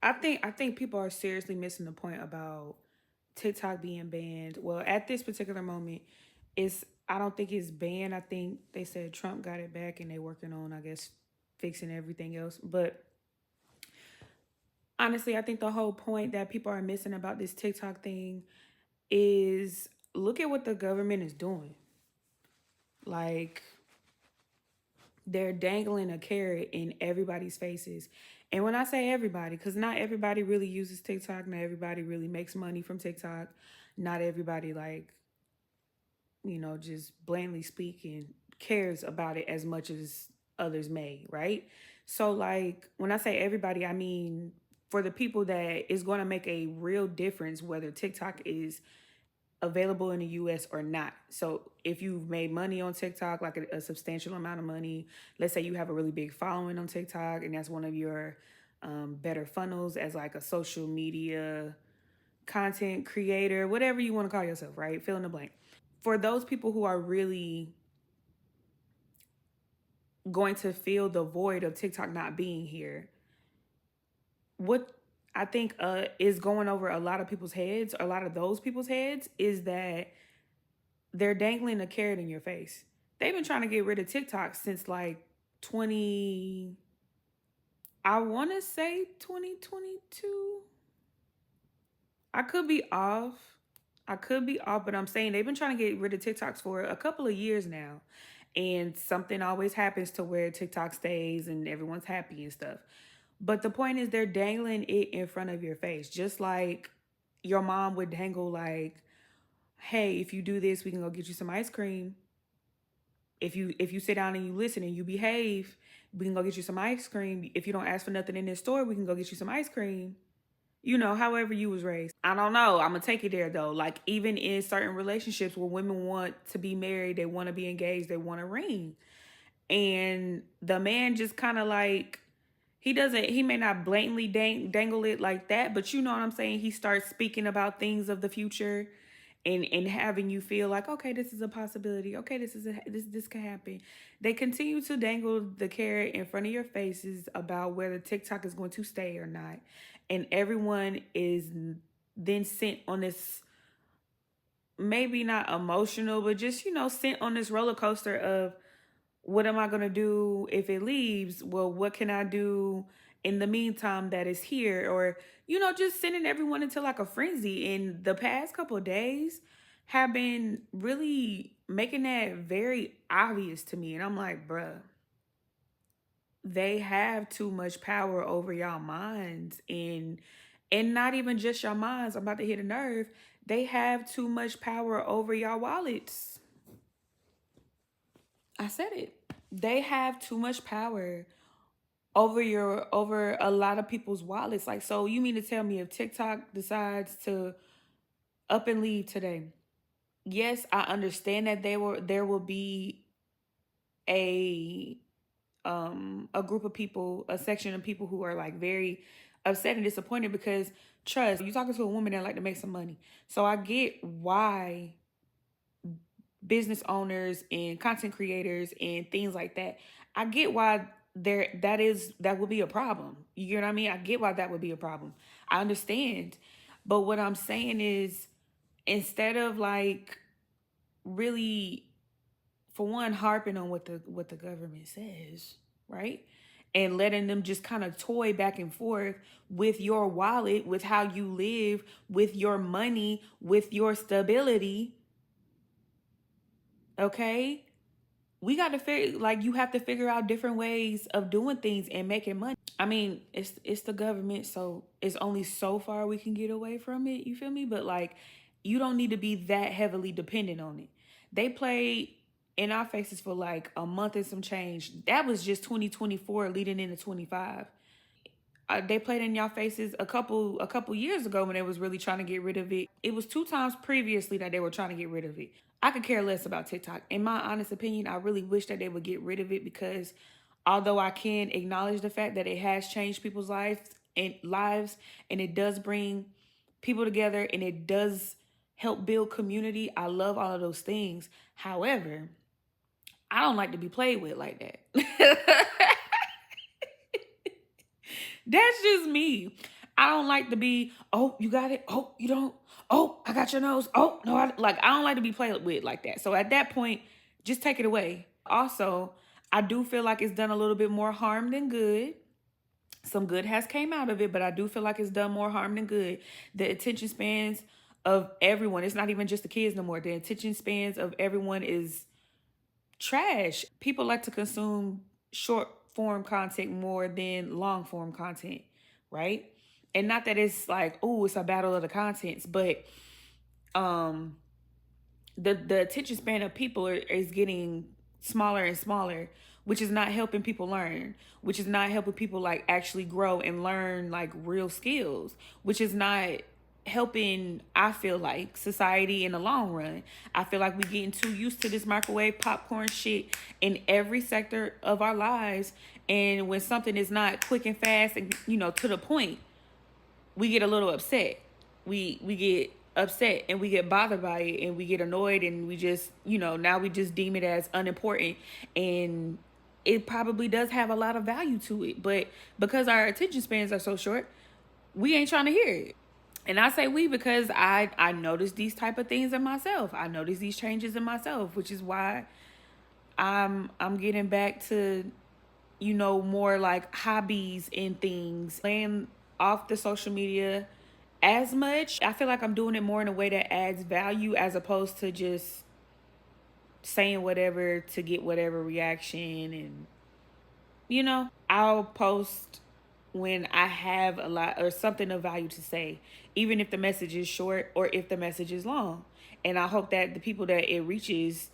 I think people are seriously missing the point about TikTok being banned. Well, at this particular moment, it's I don't think it's banned. I think they said Trump got it back and they working on, I guess, fixing everything else. But honestly, I think the whole point that people are missing about this TikTok thing is look at what the government is doing. Like they're dangling a carrot in everybody's faces. And when I say everybody, because not everybody really uses TikTok, not everybody really makes money from TikTok, not everybody just blandly speaking cares about it as much as others may, right? So like when I say everybody, I mean for the people that is going to make a real difference whether TikTok is available in the US or not. So if you've made money on TikTok, like a substantial amount of money, let's say you have a really big following on TikTok and that's one of your better funnels as like a social media content creator, whatever you want to call yourself, right? Fill in the blank. For those people who are really going to feel the void of TikTok not being here, what I think is going over a lot of people's heads, a lot of those people's heads, is that they're dangling a carrot in your face. They've been trying to get rid of TikTok since like 20, I want to say 2022. I could be off. I could be off, but I'm saying they've been trying to get rid of TikToks for a couple of years now. And something always happens to where TikTok stays and everyone's happy and stuff. But the point is they're dangling it in front of your face. Just like your mom would dangle like, hey, if you do this, we can go get you some ice cream. If you sit down and you listen and you behave, we can go get you some ice cream. If you don't ask for nothing in this store, we can go get you some ice cream. However you was raised. I don't know. I'm gonna take it there though. Like even in certain relationships where women want to be married, they want to be engaged, they want a ring. And the man just kind of like he may not blatantly dangle it like that, but you know what I'm saying? He starts speaking about things of the future and having you feel like, okay, this is a possibility. Okay, this could happen. They continue to dangle the carrot in front of your faces about whether TikTok is going to stay or not. And everyone is then sent on this, maybe not emotional, but just, sent on this roller coaster of what am I going to do if it leaves? Well, what can I do in the meantime that is here? Or, just sending everyone into like a frenzy. And the past couple of days have been really making that very obvious to me. And I'm like, bruh, they have too much power over y'all minds and not even just your minds. I'm about to hit a nerve. They have too much power over y'all wallets. I said it. They have too much power over a lot of people's wallets. Like, so you mean to tell me if TikTok decides to up and leave today? Yes, I understand that there will be a a group of people, a section of people who are like very upset and disappointed because trust, you're talking to a woman that like to make some money. So I get why business owners and content creators and things like that. I get why that would be a problem. You know what I mean? I get why that would be a problem. I understand. But what I'm saying is instead of like really for one harping on what the government says, right? And letting them just kind of toy back and forth with your wallet, with how you live, with your money, with your stability, okay? We got to figure like you have to figure out different ways of doing things and making money. I mean, it's the government, so it's only so far we can get away from it, you feel me? But like you don't need to be that heavily dependent on it. They played in our faces for like a month and some change. That was just 2024 leading into 25. They played in y'all faces a couple years ago when they was really trying to get rid of it. It was two times previously that they were trying to get rid of it. I could care less about TikTok. In my honest opinion, I really wish that they would get rid of it because although I can acknowledge the fact that it has changed people's lives and it does bring people together and it does help build community. I love all of those things. However, I don't like to be played with like that. That's just me. I don't like to be, oh, you got it. Oh, you don't. Oh, I got your nose. Oh, no, I don't like to be played with like that. So at that point, just take it away. Also, I do feel like it's done a little bit more harm than good. Some good has came out of it, but I do feel like it's done more harm than good. The attention spans of everyone, it's not even just the kids no more. The attention spans of everyone is trash. People like to consume short form content more than long form content, right? And not that it's like, oh, it's a battle of the contents, but um the attention span of people is getting smaller and smaller, which is not helping people learn, which is not helping people like actually grow and learn like real skills, which is not helping, I feel like, society in the long run. I feel like we're getting too used to this microwave popcorn shit in every sector of our lives, and when something is not quick and fast and to the point, we get a little upset. We get upset and we get bothered by it and we get annoyed, and we just, now we just deem it as unimportant, and it probably does have a lot of value to it, but because our attention spans are so short, we ain't trying to hear it. And I say we because I notice these type of things in myself. I notice these changes in myself, which is why I'm getting back to more like hobbies and things, laying off the social media as much. I feel like I'm doing it more in a way that adds value as opposed to just saying whatever to get whatever reaction. And I'll post when I have a lot or something of value to say, even if the message is short or if the message is long. And I hope that the people that it reaches,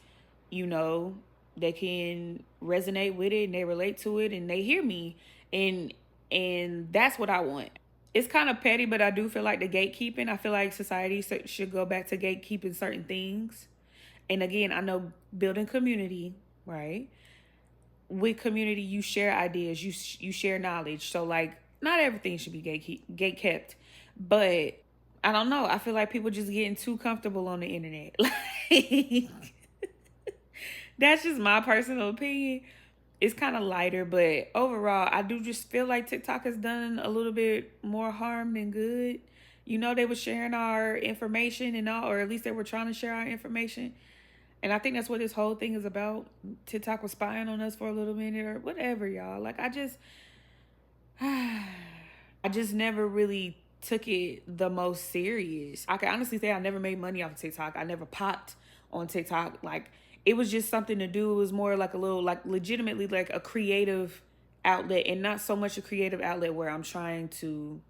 you know, they can resonate with it and they relate to it and they hear me. And that's what I want. It's kind of petty, but I do feel like the gatekeeping. I feel like society should go back to gatekeeping certain things. And again, I know building community, right? With community, you share ideas, you share knowledge. So like, not everything should be gate kept, but I don't know. I feel like people just getting too comfortable on the internet. Like, that's just my personal opinion. It's kind of lighter, but overall, I do just feel like TikTok has done a little bit more harm than good. They were sharing our information and all, or at least they were trying to share our information. And I think that's what this whole thing is about. TikTok was spying on us for a little minute or whatever, y'all. Like, I just never really took it the most serious. I can honestly say I never made money off of TikTok. I never popped on TikTok. Like, it was just something to do. It was more like a little, like, legitimately like a creative outlet, and not so much a creative outlet where I'm trying to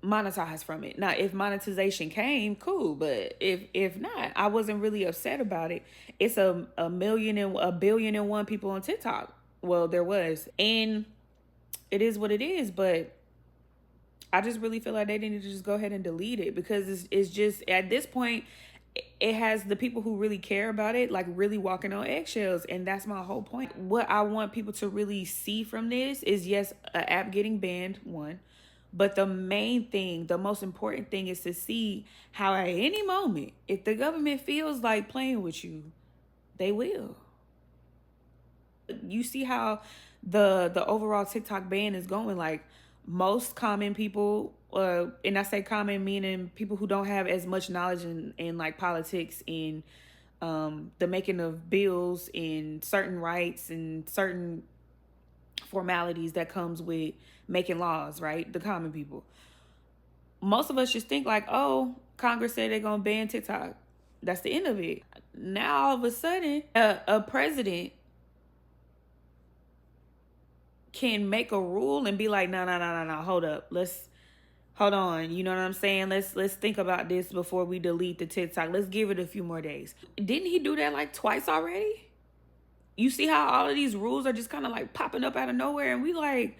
monetize from it. Now, if monetization came, cool, but if not, I wasn't really upset about it. It's a billion and one people on TikTok. Well, there was, and it is what it is. But I just really feel like they need to just go ahead and delete it, because it's just, at this point, it has the people who really care about it like really walking on eggshells. And that's my whole point. What I want people to really see from this is, yes, an app getting banned, one, but the main thing, the most important thing, is to see how at any moment, if the government feels like playing with you, they will. You see how the overall TikTok ban is going. Like, most common people, and I say common meaning people who don't have as much knowledge in like politics, in the making of bills, in certain rights and certain formalities that comes with making laws, right? The common people. Most of us just think like, oh, Congress said they're going to ban TikTok. That's the end of it. Now, all of a sudden, a president can make a rule and be like, no, hold on. You know what I'm saying? Let's think about this before we delete the TikTok. Let's give it a few more days. Didn't he do that like twice already? You see how all of these rules are just kind of like popping up out of nowhere, and we like,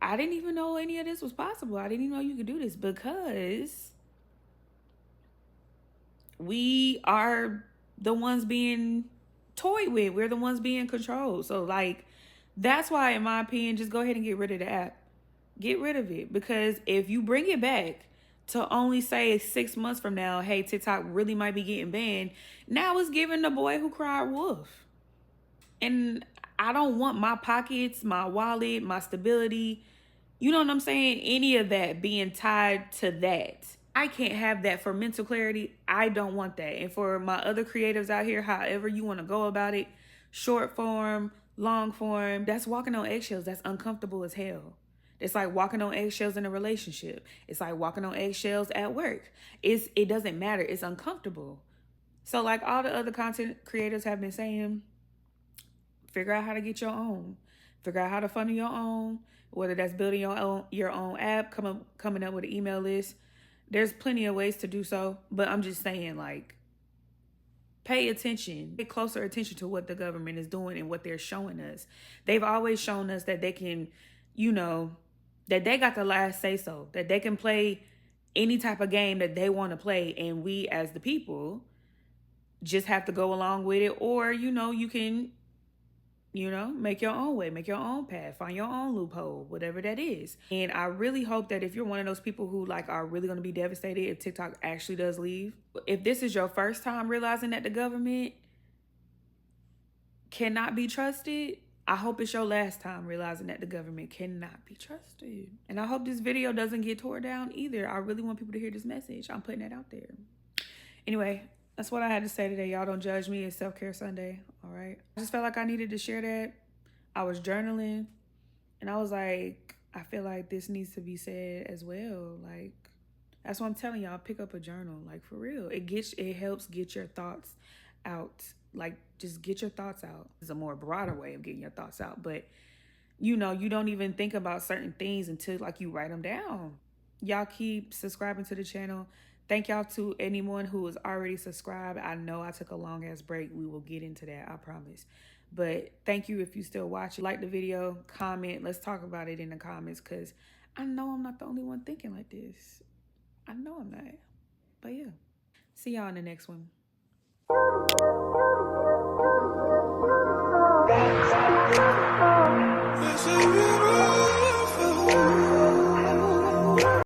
I didn't even know any of this was possible. I didn't even know you could do this, because we are the ones being toyed with. We're the ones being controlled. So like, that's why, in my opinion, just go ahead and get rid of the app. Get rid of it, because if you bring it back to only say 6 months from now, hey, TikTok really might be getting banned, now it's giving the boy who cried wolf. And I don't want my pockets, my wallet, my stability You know what I'm saying? Any of that being tied to that. I can't have that for mental clarity. I don't want that. And for my other creatives out here, however you want to go about it, short form, long form, that's walking on eggshells. That's uncomfortable as hell. It's like walking on eggshells in a relationship. It's like walking on eggshells at work. It doesn't matter. It's uncomfortable. So like all the other content creators have been saying, figure out how to get your own. Figure out how to funnel your own, whether that's building your own app, coming up with an email list. There's plenty of ways to do so, but I'm just saying, like, pay attention, pay closer attention to what the government is doing and what they're showing us. They've always shown us that they can, you know, that they got the last say so, that they can play any type of game that they want to play, and we as the people just have to go along with it, or you can make your own way, make your own path, find your own loophole, whatever that is. And I really hope that if you're one of those people who like are really going to be devastated if TikTok actually does leave, if this is your first time realizing that the government cannot be trusted, I hope it's your last time realizing that the government cannot be trusted. And I hope this video doesn't get tore down either. I really want people to hear this message. I'm putting that out there. Anyway, that's what I had to say today. Y'all don't judge me. It's Self-Care Sunday, all right? I just felt like I needed to share that. I was journaling, and I was like, I feel like this needs to be said as well. Like, that's what I'm telling y'all. Pick up a journal, like for real. It helps get your thoughts out. Like, just get your thoughts out. It's a more broader way of getting your thoughts out, but you don't even think about certain things until like you write them down. Y'all keep subscribing to the channel. Thank y'all to anyone who is already subscribed. I know I took a long ass break. We will get into that, I promise. But thank you if you still watch it. Like the video, comment. Let's talk about it in the comments, because I know I'm not the only one thinking like this. I know I'm not. But yeah. See y'all in the next one.